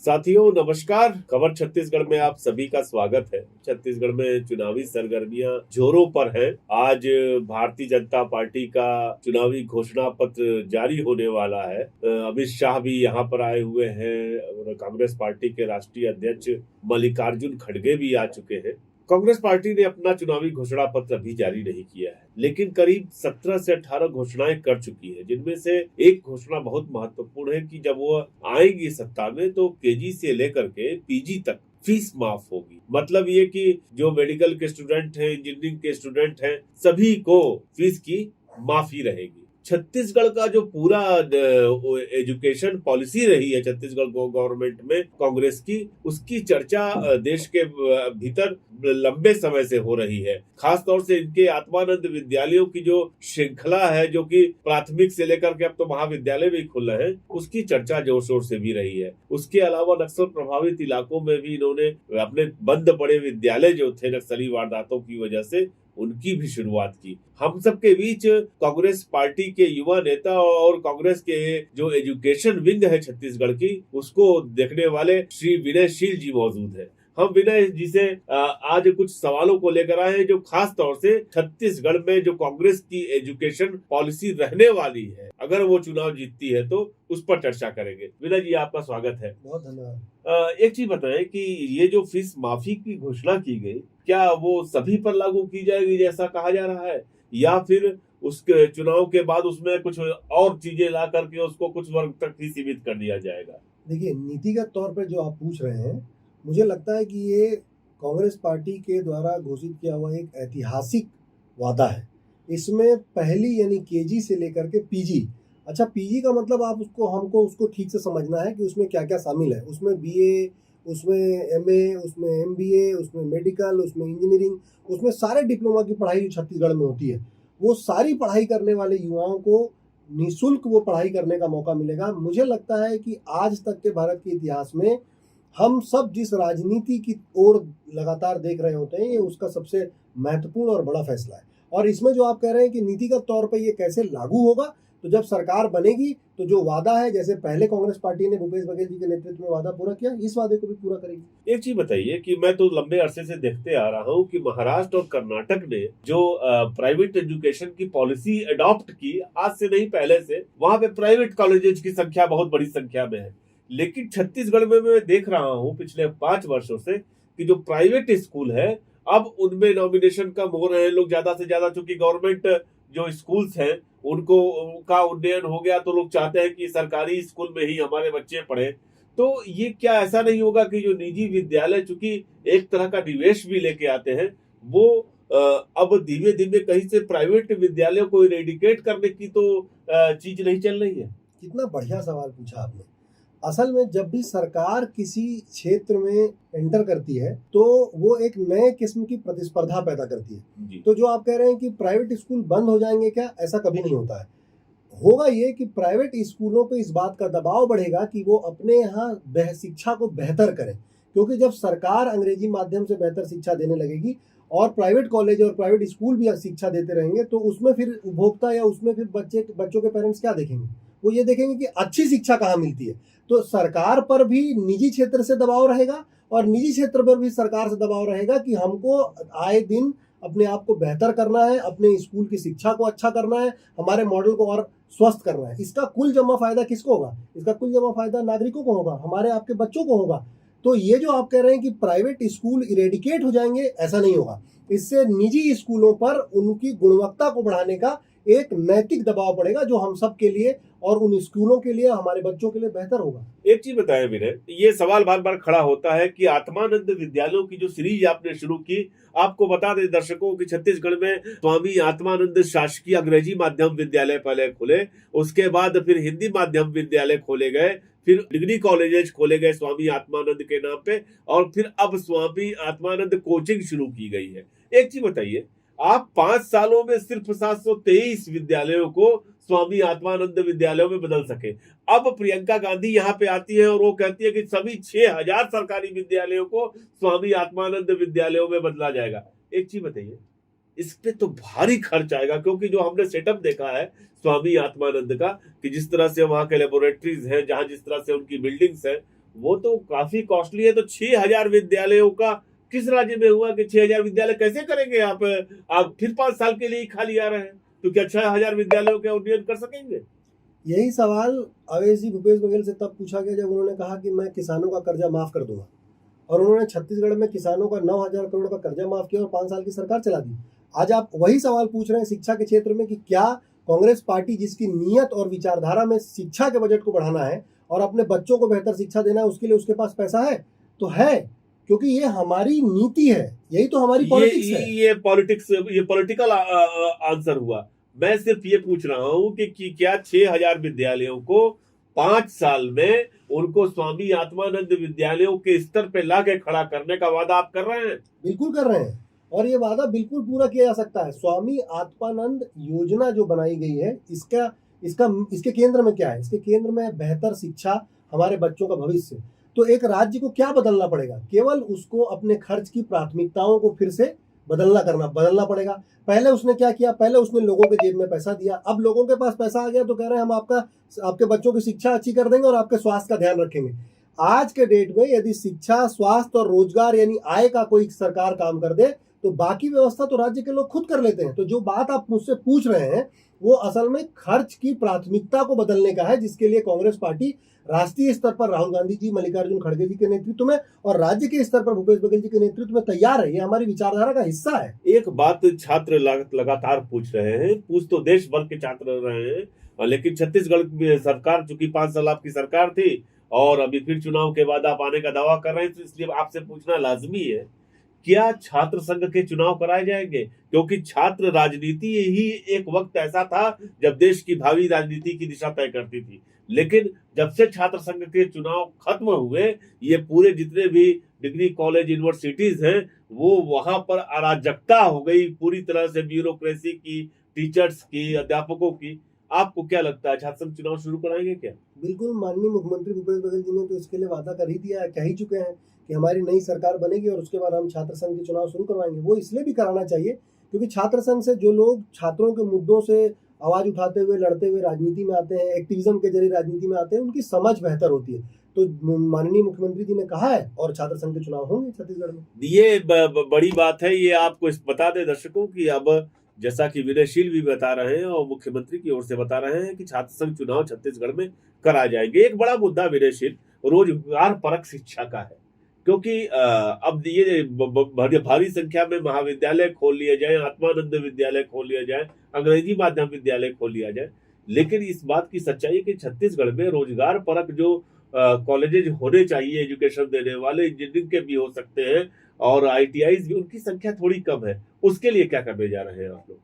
साथियों नमस्कार। खबर छत्तीसगढ़ में आप सभी का स्वागत है। छत्तीसगढ़ में चुनावी सरगर्मियां जोरों पर हैं। आज भारतीय जनता पार्टी का चुनावी घोषणा पत्र जारी होने वाला है। अमित शाह भी यहां पर आए हुए हैं और कांग्रेस पार्टी के राष्ट्रीय अध्यक्ष मल्लिकार्जुन खड़गे भी आ चुके हैं। कांग्रेस पार्टी ने अपना चुनावी घोषणा पत्र अभी जारी नहीं किया है, लेकिन करीब 17 से 18 घोषणाएं कर चुकी है, जिनमें से एक घोषणा बहुत महत्वपूर्ण है कि जब वो आएगी सत्ता में तो केजी से लेकर के पीजी तक फीस माफ होगी। मतलब ये कि जो मेडिकल के स्टूडेंट हैं, इंजीनियरिंग के स्टूडेंट हैं, सभी को फीस की माफी रहेगी। छत्तीसगढ़ का जो पूरा एजुकेशन पॉलिसी रही है छत्तीसगढ़ गवर्नमेंट में कांग्रेस की, उसकी चर्चा देश के भीतर लंबे समय से हो रही है। खास तौर से इनके आत्मानंद विद्यालयों की जो श्रृंखला है, जो कि प्राथमिक से लेकर के अब तो महाविद्यालय भी खुल रहे हैं, उसकी चर्चा जोर शोर से भी रही है। उसके अलावा नक्सल प्रभावित इलाकों में भी इन्होंने अपने बंद पड़े विद्यालय जो थे नक्सली वारदातों की वजह से, उनकी भी शुरुआत की। हम सबके बीच कांग्रेस पार्टी के युवा नेता और कांग्रेस के जो एजुकेशन विंग है छत्तीसगढ़ की, उसको देखने वाले श्री विनय शील जी मौजूद है। हम विनय जी से आज कुछ सवालों को लेकर आए हैं, जो खास तौर से छत्तीसगढ़ में जो कांग्रेस की एजुकेशन पॉलिसी रहने वाली है, अगर वो चुनाव जीतती है तो उस पर चर्चा करेंगे। विनय जी, आपका स्वागत है। बहुत धन्यवाद। एक चीज बताएं कि ये जो फीस माफी की घोषणा की गई, क्या वो सभी पर लागू की जाएगी जैसा कहा जा रहा है, या फिर उसके चुनाव के बाद उसमें कुछ और चीजें ला करके उसको कुछ वर्ग तक ही सीमित कर दिया जाएगा? देखिए, नीतिगत तौर पर जो आप पूछ रहे हैं, मुझे लगता है कि ये कांग्रेस पार्टी के द्वारा घोषित किया हुआ एक ऐतिहासिक वादा है। इसमें पहली यानी केजी से लेकर के पीजी, अच्छा पीजी का मतलब आप हमको उसको ठीक से समझना है कि उसमें क्या क्या शामिल है। उसमें बीए, उसमें एमए, उसमें एमबीए, उसमें मेडिकल, उसमें इंजीनियरिंग, उसमें सारे डिप्लोमा की पढ़ाई जो छत्तीसगढ़ में होती है, वो सारी पढ़ाई करने वाले युवाओं को निःशुल्क वो पढ़ाई करने का मौका मिलेगा। मुझे लगता है कि आज तक के भारत के इतिहास में हम सब जिस राजनीति की ओर लगातार देख रहे होते हैं, ये उसका सबसे महत्वपूर्ण और बड़ा फैसला है। और इसमें जो आप कह रहे हैं कि नीतिगत तौर पर ये कैसे लागू होगा, तो जब सरकार बनेगी तो जो वादा है, जैसे पहले कांग्रेस पार्टी ने भूपेश बघेल जी के नेतृत्व में वादा पूरा किया, इस वादे को भी पूरा करेगी। एक चीज बताइए कि मैं तो लंबे अरसे से देखते आ रहा हूँ कि महाराष्ट्र और कर्नाटक ने जो प्राइवेट एजुकेशन की पॉलिसी अडॉप्ट की, आज से नहीं पहले से, वहां पे प्राइवेट कॉलेजेस की संख्या बहुत बड़ी संख्या में है। लेकिन छत्तीसगढ़ में मैं देख रहा हूँ पिछले 5 वर्षों से कि जो प्राइवेट स्कूल है, अब उनमें नॉमिनेशन कम हो रहे हैं लोग ज्यादा से ज्यादा, चूंकि गवर्नमेंट जो स्कूल्स हैं उनको उनका उन्नयन हो गया, तो लोग चाहते हैं कि सरकारी स्कूल में ही हमारे बच्चे पढ़े। तो ये क्या ऐसा नहीं होगा कि जो निजी विद्यालय चूंकि एक तरह का निवेश भी लेके आते हैं, वो अब धीमे धीमे कहीं से प्राइवेट विद्यालयों को इरेडिकेट करने की तो चीज नहीं चल रही है? कितना बढ़िया सवाल पूछा आपने। असल में जब भी सरकार किसी क्षेत्र में एंटर करती है तो वो एक नए किस्म की प्रतिस्पर्धा पैदा करती है। तो जो आप कह रहे हैं कि प्राइवेट स्कूल बंद हो जाएंगे, क्या ऐसा कभी नहीं होता है। होगा ये कि प्राइवेट स्कूलों पे इस बात का दबाव बढ़ेगा कि वो अपने यहाँ शिक्षा को बेहतर करें, क्योंकि जब सरकार अंग्रेजी माध्यम से बेहतर शिक्षा देने लगेगी और प्राइवेट कॉलेज और प्राइवेट स्कूल भी शिक्षा देते रहेंगे, तो उसमें फिर उपभोक्ता या उसमें फिर बच्चों के पेरेंट्स क्या देखेंगे? वो ये देखेंगे कि अच्छी शिक्षा कहाँ मिलती है। तो सरकार पर भी निजी क्षेत्र से दबाव रहेगा और निजी क्षेत्र पर भी सरकार से दबाव रहेगा कि हमको आए दिन अपने आप को बेहतर करना है, अपने स्कूल की शिक्षा को अच्छा करना है, हमारे मॉडल को और स्वस्थ करना है। इसका कुल जमा फायदा किसको होगा? इसका कुल जमा फायदा नागरिकों को होगा, हमारे आपके बच्चों को होगा। तो ये जो आप कह रहे हैं कि प्राइवेट स्कूल इरेडिकेट हो जाएंगे, ऐसा नहीं होगा। इससे निजी स्कूलों पर उनकी गुणवत्ता को बढ़ाने का एक नैतिक दबाव पड़ेगा, जो हम सब के लिए और उन स्कूलों के लिए, हमारे बच्चों के लिए बेहतर होगा। एक चीज बताएं विनय, ये सवाल बार बार खड़ा होता है कि आत्मानंद विद्यालयों की जो सीरीज आपने शुरू की, आपको बता दें दर्शकों कि छत्तीसगढ़ में स्वामी आत्मानंद शासकीय अंग्रेजी माध्यम विद्यालय पहले खुले, उसके बाद फिर हिंदी माध्यम विद्यालय खोले गए, फिर डिग्री कॉलेजेस खोले गए स्वामी आत्मानंद के नाम पे, और फिर अब स्वामी आत्मानंद कोचिंग शुरू की गई है। एक चीज बताइए, आप 5 सालों में सिर्फ 723 विद्यालयों को स्वामी आत्मानंद विद्यालयों में बदल सके। अब प्रियंका गांधी यहाँ पे आती है और वो कहती है कि सभी 6000 सरकारी विद्यालयों को स्वामी आत्मानंद विद्यालयों में बदला जाएगा। एक चीज बताइए, इस पे तो भारी खर्च आएगा, क्योंकि जो हमने सेटअप देखा है स्वामी आत्मानंद का, कि जिस तरह से वहां के लेबोरेटरीज हैं, जहां जिस तरह से उनकी बिल्डिंग्स हैं, वो तो काफी कॉस्टली है। तो 6,000 विद्यालयों का किस राज्य में हुआ कि 6,000 विद्यालय कैसे करेंगे आप फिर 5 साल के लिए खाली आ रहे हैं, तो क्या 6,000 विद्यालयों का उन्नयन कर सकेंगे? यही सवाल अवैध जी भूपेश बघेल से तब पूछा गया जब उन्होंने कहा कि मैं किसानों का कर्जा माफ कर दूंगा, और उन्होंने छत्तीसगढ़ में किसानों का 9,000 करोड़ का कर्जा माफ किया और 5 साल की सरकार चला दी। आज आप वही सवाल पूछ रहे हैं शिक्षा के क्षेत्र में कि क्या कांग्रेस पार्टी जिसकी नीयत और विचारधारा में शिक्षा के बजट को बढ़ाना है और अपने बच्चों को बेहतर शिक्षा देना है, उसके लिए उसके पास पैसा है? तो है, क्योंकि ये हमारी नीति है, यही तो हमारी पॉलिटिक्स है। ये पॉलिटिकल आंसर हुआ। मैं सिर्फ ये पूछ रहा हूँ कि क्या 6,000 विद्यालयों को 5 साल में उनको स्वामी आत्मानंद विद्यालयों के स्तर पे लाके खड़ा करने का वादा आप कर रहे हैं? बिल्कुल कर रहे हैं, और ये वादा बिल्कुल पूरा किया जा सकता है। स्वामी आत्मानंद योजना जो बनाई गई है, इसके केंद्र में क्या है? इसके केंद्र में बेहतर शिक्षा, हमारे बच्चों का भविष्य। तो एक राज्य को क्या बदलना पड़ेगा? केवल उसको अपने खर्च की प्राथमिकताओं को फिर से बदलना पड़ेगा। पहले उसने क्या किया? पहले उसने लोगों के जेब में पैसा दिया। अब लोगों के पास पैसा आ गया तो कह रहे हैं हम आपके बच्चों की शिक्षा अच्छी कर देंगे और आपके स्वास्थ्य का ध्यान रखेंगे। आज के डेट में यदि शिक्षा, स्वास्थ्य और रोजगार यानी आय का कोई सरकार काम कर दे तो बाकी व्यवस्था तो राज्य के लोग खुद कर लेते हैं। तो जो बात आप मुझसे पूछ रहे हैं वो असल में खर्च की प्राथमिकता को बदलने का है, जिसके लिए कांग्रेस पार्टी राष्ट्रीय स्तर पर राहुल गांधी जी, मल्लिकार्जुन खड़गे जी के नेतृत्व में और राज्य के स्तर पर भूपेश बघेल जी के नेतृत्व में तैयार है। ये हमारी विचारधारा का हिस्सा है। एक बात छात्र लगातार पूछ रहे हैं, पूछ तो देश भर के छात्र रहे हैं, लेकिन छत्तीसगढ़ सरकार, चूंकि 5 साल आपकी सरकार थी और अभी फिर चुनाव के बाद आप आने का दावा कर रहे हैं, तो इसलिए आपसे पूछना लाजमी है, क्या छात्र संघ के चुनाव कराए जाएंगे? क्योंकि छात्र राजनीति ही एक वक्त ऐसा था जब देश की भावी राजनीति की दिशा तय करती थी, लेकिन जब से छात्र संघ के चुनाव खत्म हुए, ये पूरे जितने भी डिग्री कॉलेज यूनिवर्सिटीज हैं वो वहां पर अराजकता हो गई पूरी तरह से, ब्यूरोक्रेसी की, टीचर्स की, अध्यापकों की। आपको क्या लगता है, छात्र संघ चुनाव शुरू कराएंगे क्या? बिल्कुल, माननीय मुख्यमंत्री भूपेश बघेल जी ने तो इसके लिए वादा कर ही दिया है, कह ही चुके हैं कि हमारी नई सरकार बनेगी और उसके बाद हम छात्र संघ के चुनाव शुरू करवाएंगे। वो इसलिए भी कराना चाहिए क्योंकि छात्र संघ से जो लोग छात्रों के मुद्दों से आवाज उठाते हुए, लड़ते हुए राजनीति में आते हैं, एक्टिविज्म के जरिए राजनीति में आते हैं, उनकी समझ बेहतर होती है। तो माननीय मुख्यमंत्री जी ने कहा है और छात्र संघ के चुनाव होंगे छत्तीसगढ़ में। ये बड़ी बात है। ये आपको बता दें दर्शकों की, अब जैसा कि विनयशील भी बता रहे हैं और मुख्यमंत्री की ओर से बता रहे हैं कि छात्र संघ चुनाव छत्तीसगढ़ में कराए जाएंगे। एक बड़ा मुद्दा विनयशील रोजगार परक शिक्षा का है, क्योंकि अब ये भारी संख्या में महाविद्यालय खोल लिए जाए, आत्मानंद विद्यालय खोल लिया जाए, अंग्रेजी माध्यम विद्यालय खोल लिया जाए, लेकिन इस बात की सच्चाई है कि छत्तीसगढ़ में रोजगार परक जो कॉलेजेज होने चाहिए, एजुकेशन देने वाले, इंजीनियरिंग के भी हो सकते हैं और ITIs भी, उनकी संख्या थोड़ी कम है। उसके लिए क्या करने जा रहे हैं आप लोग?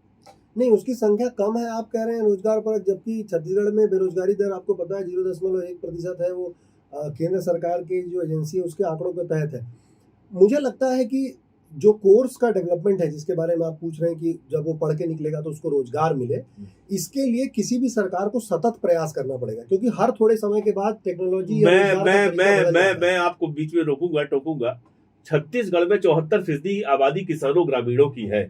नहीं, उसकी संख्या कम है, आप कह रहे हैं रोजगार पर, जबकि छत्तीसगढ़ में बेरोजगारी दर आपको पता है 0.1% है। वो केंद्र सरकार की जो एजेंसी है उसके आंकड़ों के तहत है। मुझे लगता है कि जो कोर्स का डेवलपमेंट है जिसके बारे में आप पूछ रहे हैं कि जब वो पढ़ के निकलेगा तो उसको रोजगार मिले, इसके लिए किसी भी सरकार को सतत प्रयास करना पड़ेगा, क्योंकि हर थोड़े समय के बाद टेक्नोलॉजी मैं आपको बीच में टोकूंगा। छत्तीसगढ़ में 74% आबादी किसानों ग्रामीणों की है,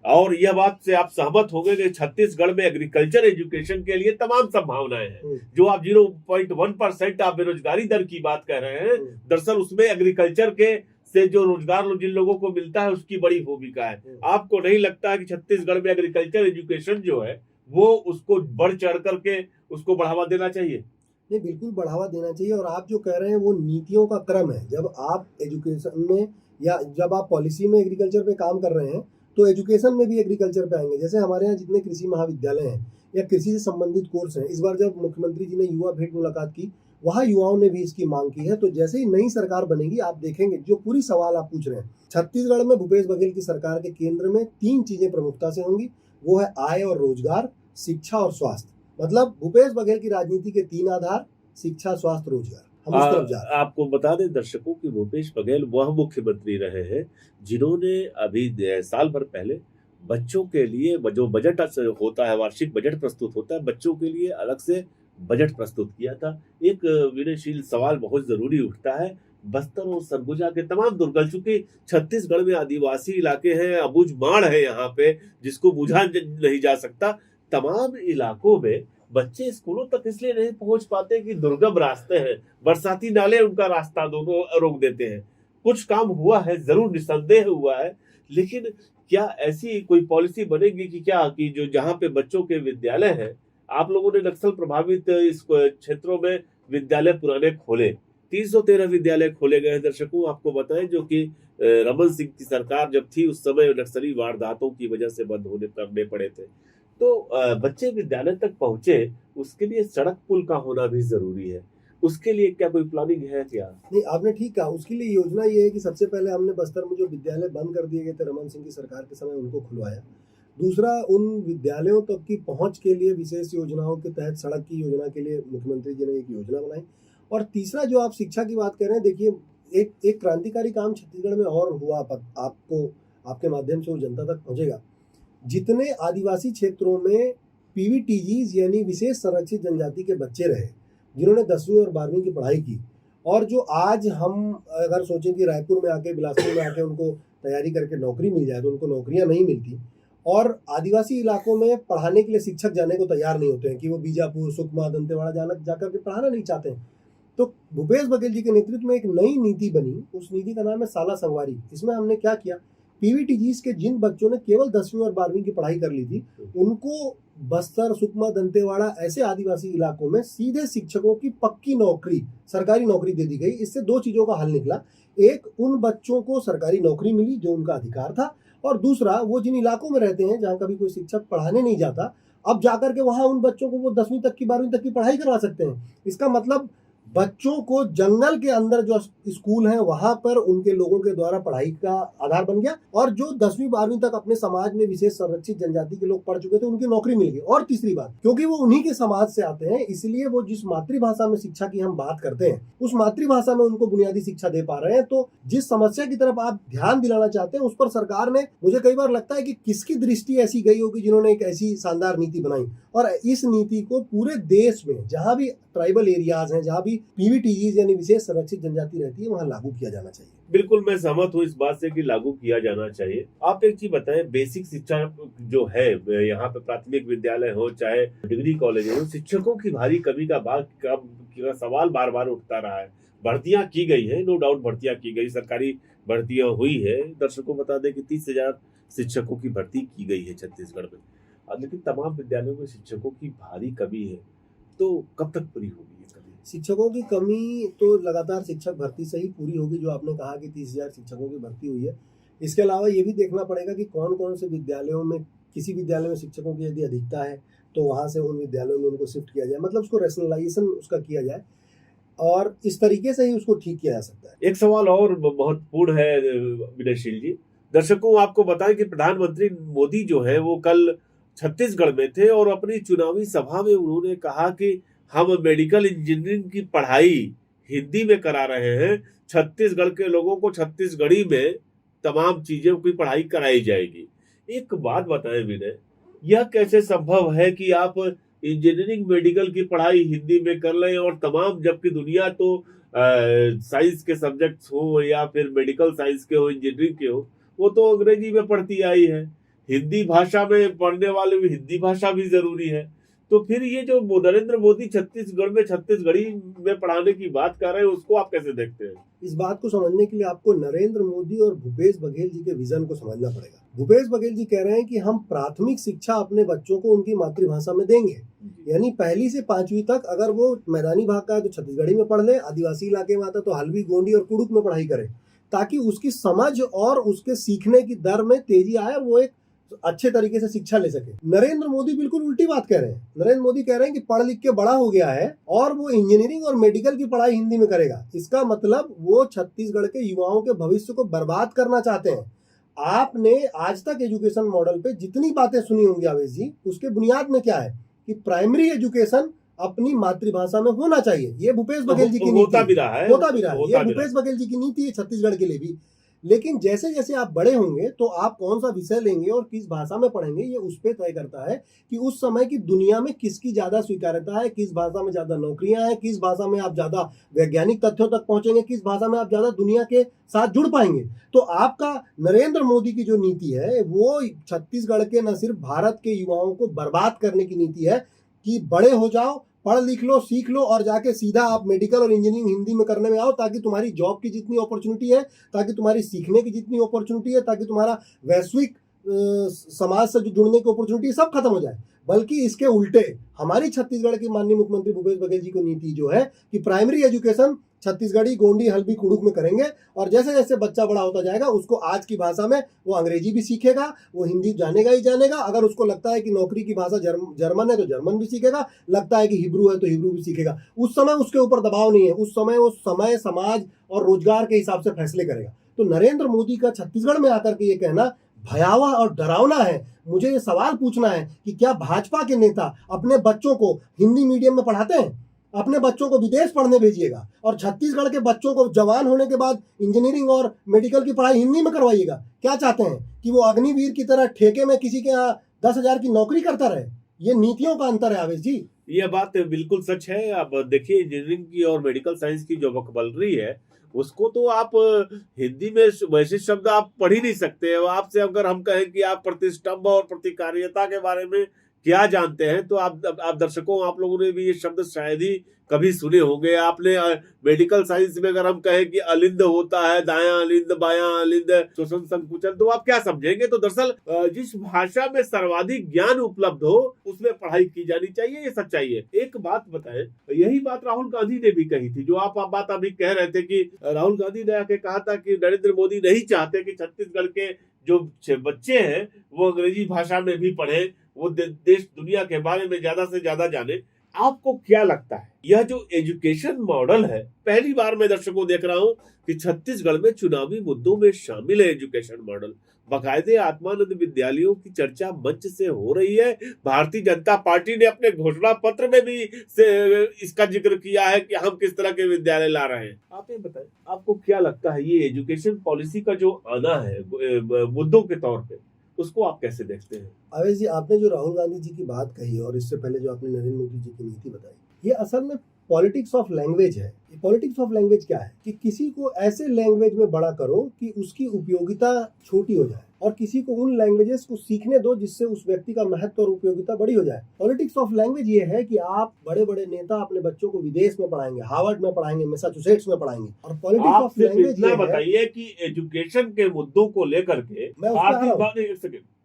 और यह बात से आप सहमत होंगे कि छत्तीसगढ़ में एग्रीकल्चर एजुकेशन के लिए तमाम संभावनाएं हैं। जो आप 0.1% आप बेरोजगारी दर की बात कर रहे हैं, दरअसल उसमें एग्रीकल्चर के से जो रोजगार जिन लोगों को मिलता है उसकी बड़ी भूमिका है। आपको नहीं लगता कि छत्तीसगढ़ में एग्रीकल्चर एजुकेशन जो है वो उसको बढ़ चढ़ करके उसको बढ़ावा देना चाहिए? नहीं, बिल्कुल बढ़ावा देना चाहिए। और आप जो कह रहे हैं वो नीतियों का क्रम है। जब आप एजुकेशन में या जब आप पॉलिसी में एग्रीकल्चर पे काम कर रहे हैं तो एजुकेशन में भी एग्रीकल्चर पे आएंगे। जैसे हमारे यहाँ जितने कृषि महाविद्यालय हैं या कृषि से संबंधित कोर्स हैं, इस बार जब मुख्यमंत्री जी ने युवा भेंट मुलाकात की, वहाँ युवाओं ने भी इसकी मांग की है। तो जैसे ही नई सरकार बनेगी आप देखेंगे जो पूरी सवाल आप पूछ रहे हैं, छत्तीसगढ़ में भूपेश बघेल की सरकार के केंद्र में 3 चीजें प्रमुखता से होंगी। वो है आय और रोजगार, शिक्षा और स्वास्थ्य। मतलब भूपेश बघेल की राजनीति के 3 आधार, शिक्षा, स्वास्थ्य, रोजगार। हम उस तरफ जा रहे हैं। आपको बता दें दर्शकों कि भूपेश बघेल वह मुख्यमंत्री रहे हैं जिन्होंने अभी साल भर पहले बच्चों के लिए जो बजट होता है, वार्षिक बजट प्रस्तुत होता है, बच्चों के लिए अलग से बजट प्रस्तुत किया था। एक विनयशील सवाल बहुत जरूरी उठता है, बस्तर और सरगुजा के तमाम दुर्गम, चूंकि छत्तीसगढ़ में आदिवासी इलाके हैं, अबूझमाड़ है यहाँ पे जिसको बुझा नहीं जा सकता, तमाम इलाकों में बच्चे स्कूलों तक इसलिए नहीं पहुंच पाते कि दुर्गम रास्ते हैं, बरसाती नाले उनका रास्ता दोनों रोक देते हैं। कुछ काम हुआ है, जरूर निस्संदेह हुआ है, लेकिन क्या ऐसी कोई पॉलिसी बनेगी कि क्या कि जो जहां पे बच्चों के विद्यालय हैं, आप लोगों ने नक्सल प्रभावित इस क्षेत्रों में विद्यालय पुराने खोले, 313 विद्यालय खोले गए हैं। दर्शकों आपको बताएं, जो कि रमन सिंह की सरकार जब थी उस समय नक्सली वारदातों की वजह से बंद होने करने पड़े थे। तो बच्चे विद्यालय तक पहुंचे, उसके लिए सड़क पुल का होना भी जरूरी है। उसके लिए क्या कोई प्लानिंग है क्या? नहीं, आपने ठीक कहा। उसके लिए योजना ये है कि सबसे पहले हमने बस्तर में जो विद्यालय बंद कर दिए गए थे रमन सिंह की सरकार के समय, उनको खुलवाया। दूसरा, उन विद्यालयों तक की पहुंच के लिए विशेष योजनाओं के तहत सड़क की योजना के लिए मुख्यमंत्री जी ने एक योजना बनाई। और तीसरा, जो आप शिक्षा की बात कर रहे हैं, देखिए एक क्रांतिकारी काम छत्तीसगढ़ में और हुआ, आपको आपके माध्यम से वो जनता तक पहुंचेगा। जितने आदिवासी क्षेत्रों में पीवीटीजीज यानी विशेष संरक्षित जनजाति के बच्चे रहे, जिन्होंने 10वीं और 12वीं की पढ़ाई की, और जो आज हम अगर सोचें कि रायपुर में आके, बिलासपुर में आके उनको तैयारी करके नौकरी मिल जाए, तो उनको नौकरियां नहीं मिलती। और आदिवासी इलाकों में पढ़ाने के लिए शिक्षक जाने को तैयार नहीं होते हैं कि वो बीजापुर, सुकमा, दंतेवाड़ा जाकर के पढ़ाना नहीं चाहते हैं। तो भूपेश बघेल जी के नेतृत्व में एक नई नीति बनी। उस नीति का नाम है साला संगवारी। इसमें हमने क्या किया, पीवीटीजीज के जिन बच्चों ने केवल 10वीं और 12वीं की पढ़ाई कर ली थी, उनको बस्तर, सुकमा, दंतेवाड़ा ऐसे आदिवासी इलाकों में सीधे शिक्षकों की पक्की नौकरी, सरकारी नौकरी दे दी गई। इससे दो चीजों का हल निकला। एक, उन बच्चों को सरकारी नौकरी मिली जो उनका अधिकार था, और दूसरा, वो जिन इलाकों में रहते हैं जहां कभी कोई शिक्षक पढ़ाने नहीं जाता, अब जाकर के वहां उन बच्चों को वो 10वीं तक की, 12वीं तक की पढ़ाई करवा सकते हैं। इसका मतलब बच्चों को जंगल के अंदर जो स्कूल है वहां पर उनके लोगों के द्वारा पढ़ाई का आधार बन गया, और जो 10वीं 12वीं तक अपने समाज में विशेष संरक्षित जनजाति के लोग पढ़ चुके थे, उनकी नौकरी मिल गई। और तीसरी बात, क्योंकि वो उन्हीं के समाज से आते हैं, इसलिए वो जिस मातृभाषा में शिक्षा की हम बात करते हैं, उस मातृभाषा में उनको बुनियादी शिक्षा दे पा रहे हैं। तो जिस समस्या की तरफ आप ध्यान दिलाना चाहते हैं, उस पर सरकार ने, मुझे कई बार लगता है कि किसकी दृष्टि ऐसी गई होगी जिन्होंने एक ऐसी शानदार नीति बनाई, और इस नीति को पूरे देश में जहां भी ट्राइबल एरियाज हैं, जहां भी पीवीटीजीज यानी विशेष संरक्षित जनजाति रहती है, वहां लागू किया जाना चाहिए। बिल्कुल, मैं सहमत हूँ इस बात से कि लागू किया जाना चाहिए। आप एक चीज बताएं, बेसिक शिक्षा जो है यहाँ पे, प्राथमिक विद्यालय हो चाहे डिग्री कॉलेज हो, शिक्षकों की भारी कमी का सवाल बार बार उठता रहा है। भर्तियां की गई है, नो डाउट भर्तियां की गई, सरकारी भर्तियां हुई है। दर्शकों बता दें कि 30,000 शिक्षकों की भर्ती की गई है छत्तीसगढ़ में, लेकिन तमाम विद्यालयों में शिक्षकों की भारी कमी है। तो कब तक पूरी होगी ये कमी? शिक्षकों की कमी तो लगातार शिक्षक भर्ती से ही पूरी होगी। जो आपने कहा कि 30,000 शिक्षकों की भर्ती हुई है, इसके अलावा ये भी देखना पड़ेगा कि कौन कौन से विद्यालयों में, किसी विद्यालय में शिक्षकों की यदि अधिकता है तो वहां से उन विद्यालयों में उनको शिफ्ट किया जाए, मतलब उसको रैशनलाइजेशन उसका किया जाए, और इस तरीके से ही उसको ठीक किया जा सकता है। एक सवाल और महत्वपूर्ण है विनयशील जी, दर्शकों आपको बताएं कि प्रधानमंत्री मोदी जो है वो कल छत्तीसगढ़ में थे, और अपनी चुनावी सभा में उन्होंने कहा कि हम मेडिकल इंजीनियरिंग की पढ़ाई हिंदी में करा रहे हैं, छत्तीसगढ़ के लोगों को छत्तीसगढ़ी में तमाम चीजों की पढ़ाई कराई जाएगी। एक बात बताएं विनय, यह कैसे संभव है कि आप इंजीनियरिंग मेडिकल की पढ़ाई हिंदी में कर लें, और तमाम, जबकि दुनिया तो साइंस के सब्जेक्ट्स हो या फिर मेडिकल साइंस के हो, इंजीनियरिंग के हो, वो तो अंग्रेजी में पढ़ती आई है। हिंदी भाषा में पढ़ने वाले भी हिंदी भाषा भी जरूरी है। तो फिर ये जो नरेंद्र मोदी छत्तीसगढ़ में छत्तीसगढ़ी में पढ़ाने की बात कर रहे हैं, उसको आप कैसे देखते हैं? इस बात को समझने के लिए आपको नरेंद्र मोदी और भूपेश बघेल जी के विजन को समझना पड़ेगा। भूपेश बघेल जी कह रहे हैं कि हम प्राथमिक शिक्षा अपने बच्चों को उनकी मातृभाषा में देंगे, यानी 1ली से 5वीं तक अगर वो मैदानी भाग का है तो छत्तीसगढ़ी में पढ़ ले, आदिवासी इलाके में आता तो हल्बी, गोंडी और कुड़ुक में पढ़ाई करे, ताकि उसकी समझ और उसके सीखने की दर में तेजी आए और वो एक अच्छे तरीके से शिक्षा ले सके। नरेंद्र मोदी बिल्कुल उल्टी बात कह रहे हैं। नरेंद्र मोदी कह रहे हैं कि पढ़ लिख के बड़ा हो गया है और वो इंजीनियरिंग और मेडिकल की पढ़ाई हिंदी में करेगा। इसका मतलब वो छत्तीसगढ़ के युवाओं के भविष्य को बर्बाद करना चाहते हैं। आपने आज तक एजुकेशन मॉडल पे जितनी बातें सुनी होंगी आवेश जी, उसके बुनियाद में क्या है कि प्राइमरी एजुकेशन अपनी मातृभाषा में होना चाहिए। ये भूपेश बघेल जी की नीति होता भी रहा है। ये भूपेश बघेल जी की नीति है छत्तीसगढ़ के लिए भी। लेकिन जैसे जैसे आप बड़े होंगे तो आप कौन सा विषय लेंगे और किस भाषा में पढ़ेंगे, ये उस पर तय करता है कि उस समय की दुनिया में किसकी ज्यादा स्वीकार्यता है, किस भाषा में ज्यादा नौकरियां हैं, किस भाषा में आप ज्यादा वैज्ञानिक तथ्यों तक पहुंचेंगे, किस भाषा में आप ज्यादा दुनिया के साथ जुड़ पाएंगे। तो आपका नरेंद्र मोदी की जो नीति है वो छत्तीसगढ़ के न सिर्फ भारत के युवाओं को बर्बाद करने की नीति है, कि बड़े हो जाओ, पढ़ लिख लो, सीख लो और जाके सीधा आप मेडिकल और इंजीनियरिंग हिंदी में करने में आओ, ताकि तुम्हारी जॉब की जितनी अपॉर्चुनिटी है, ताकि तुम्हारी सीखने की जितनी अपॉर्चुनिटी है, ताकि तुम्हारा वैश्विक समाज से जो जुड़ने की अपॉर्चुनिटी सब खत्म हो जाए। बल्कि इसके उल्टे हमारी छत्तीसगढ़ की माननीय मुख्यमंत्री भूपेश बघेल जी की नीति जो है कि प्राइमरी एजुकेशन छत्तीसगढ़ी, गोंडी, हल्बी, कुड़ुक में करेंगे और जैसे जैसे बच्चा बड़ा होता जाएगा उसको आज की भाषा में वो अंग्रेजी भी सीखेगा, वो हिंदी जानेगा ही जानेगा। अगर उसको लगता है कि नौकरी की भाषा जर्मन है तो जर्मन भी सीखेगा, लगता है कि हिब्रू है तो हिब्रू भी सीखेगा। उस समय उसके ऊपर दबाव नहीं है, उस समय वो समय, समाज और रोजगार के हिसाब से फैसले करेगा। तो नरेंद्र मोदी का छत्तीसगढ़ में आकर के ये कहना भयावह और डरावना है। मुझे ये सवाल पूछना है कि क्या भाजपा के नेता अपने बच्चों को हिंदी मीडियम में पढ़ाते हैं? अपने बच्चों को विदेश पढ़ने भेजिएगा और छत्तीसगढ़ के बच्चों को जवान होने के बाद इंजीनियरिंग और मेडिकल की पढ़ाई हिंदी में करवाइएगा। क्या चाहते हैं कि वो अग्निवीर की तरह ठेके में किसी के यहाँ 10,000 की नौकरी करता रहे? ये नीतियों का अंतर है आवेश जी। यह बात बिल्कुल सच है। अब देखिए, इंजीनियरिंग की और मेडिकल साइंस की जो वोकैबुलरी है उसको तो आप हिंदी में वैसे शब्द आप पढ़ ही नहीं सकते। आपसे अगर हम कहें कि आप प्रतिष्ठम्भ और प्रतिकार्यता के बारे में क्या जानते हैं, तो आप दर्शकों, आप लोगों ने भी ये शब्द शायद ही कभी सुने होंगे। आपने मेडिकल साइंस में अगर हम कहें कि अलिंद होता है, दायां अलिंद, बायां अलिंद, श्वसन संकुचन, तो आप क्या समझेंगे? तो दरअसल जिस भाषा में सर्वाधिक ज्ञान उपलब्ध हो उसमें पढ़ाई की जानी चाहिए, ये सच्चाई है। एक बात बताएं, यही बात राहुल गांधी ने भी कही थी, जो आप बात अभी कह रहे थे कि राहुल गांधी ने आके कहा था कि नरेंद्र मोदी नहीं चाहते कि छत्तीसगढ़ के जो बच्चे हैं वो अंग्रेजी भाषा में भी पढ़े, वो देश दुनिया के बारे में ज्यादा से ज्यादा जाने। आपको क्या लगता है, यह जो एजुकेशन मॉडल है, पहली बार मैं दर्शकों देख रहा हूं कि छत्तीसगढ़ में चुनावी मुद्दों में शामिल है एजुकेशन मॉडल। बाकायदे आत्मानंद विद्यालयों की चर्चा मंच से हो रही है। भारतीय जनता पार्टी ने अपने घोषणा पत्र में भी इसका जिक्र किया है कि हम किस तरह के विद्यालय ला रहे हैं। आप ये बताएं, आपको क्या लगता है ये एजुकेशन पॉलिसी का जो आना है मुद्दों के तौर पे, उसको आप कैसे देखते हैं? अवेश जी, आपने जो राहुल गांधी जी की बात कही और इससे पहले जो आपने नरेंद्र मोदी जी की नीति बताई, ये असल में पॉलिटिक्स ऑफ लैंग्वेज है। पॉलिटिक्स ऑफ लैंग्वेज क्या है कि किसी को ऐसे लैंग्वेज में बड़ा करो कि उसकी उपयोगिता छोटी हो जाए और किसी को उन लैंग्वेजेस को सीखने दो जिससे उस व्यक्ति का महत्व और उपयोगिता बड़ी हो जाए। पॉलिटिक्स ऑफ लैंग्वेज ये है कि आप बड़े बड़े नेता अपने बच्चों को विदेश में पढ़ाएंगे, हार्वर्ड में पढ़ाएंगे, मैसाचुसेट्स में पढ़ाएंगे। और पॉलिटिक्स ऑफ लैंग्वेज ये बताइए कि एजुकेशन के मुद्दों को लेकर के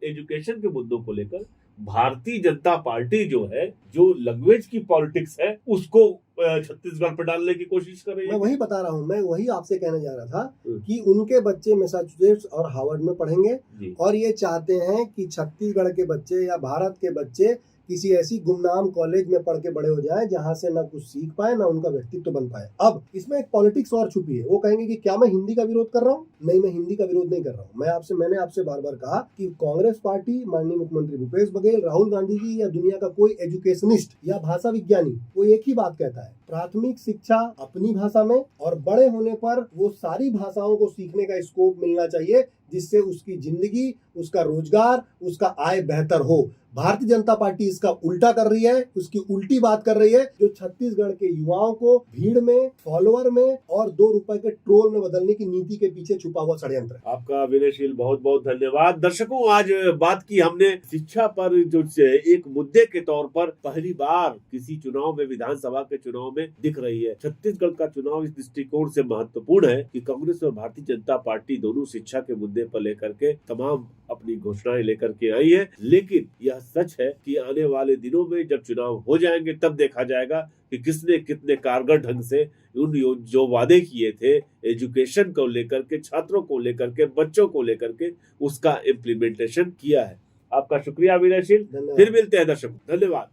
एजुकेशन के मुद्दों को लेकर भारतीय जनता पार्टी जो है, जो लैंग्वेज की पॉलिटिक्स है, उसको छत्तीसगढ़ पर डालने की कोशिश कर रही है। मैं वही बता रहा हूँ, मैं वही आपसे कहने जा रहा था कि उनके बच्चे मैसाचुसेट्स और हार्वर्ड में पढ़ेंगे और ये चाहते हैं कि छत्तीसगढ़ के बच्चे या भारत के बच्चे किसी ऐसी गुमनाम कॉलेज में पढ़ के बड़े हो जाएं जहां से ना कुछ सीख पाए ना उनका व्यक्तित्व बन पाए। अब इसमें एक पॉलिटिक्स और छुपी है। वो कहेंगे कि क्या मैं हिंदी का विरोध कर रहा हूँ? नहीं, मैं हिंदी का विरोध नहीं कर रहा हूँ। मैंने आपसे बार बार कहा कि कांग्रेस पार्टी, माननीय मुख्यमंत्री भूपेश बघेल, राहुल गांधी जी या दुनिया का कोई एजुकेशनिस्ट या भाषा विज्ञानी, वो एक ही बात कहता है, प्राथमिक शिक्षा अपनी भाषा में और बड़े होने पर वो सारी भाषाओं को सीखने का स्कोप मिलना चाहिए जिससे उसकी जिंदगी, उसका रोजगार, उसका आय बेहतर हो। भारतीय जनता पार्टी इसका उल्टा कर रही है, उसकी उल्टी बात कर रही है, जो छत्तीसगढ़ के युवाओं को भीड़ में, फॉलोअर में और 2 रुपए के ट्रोल में बदलने की नीति के पीछे छुपा हुआ षड्यंत्र है। आपका विनयशील बहुत बहुत धन्यवाद। दर्शकों, आज बात की हमने शिक्षा पर, जो एक मुद्दे के तौर पर पहली बार किसी चुनाव में, विधानसभा के चुनाव में दिख रही है। छत्तीसगढ़ का चुनाव इस दृष्टिकोण से महत्वपूर्ण है कि कांग्रेस और भारतीय जनता पार्टी दोनों शिक्षा के मुद्दे पर लेकर के तमाम अपनी घोषणाएं लेकर के आई है। लेकिन यह सच है कि आने वाले दिनों में जब चुनाव हो जाएंगे तब देखा जाएगा कि किसने कितने कारगर ढंग से उन जो वादे किए थे एजुकेशन को लेकर के, छात्रों को लेकर के, बच्चों को लेकर के, उसका इम्प्लीमेंटेशन किया है। आपका शुक्रिया विनयशील। फिर मिलते हैं दर्शकों, धन्यवाद।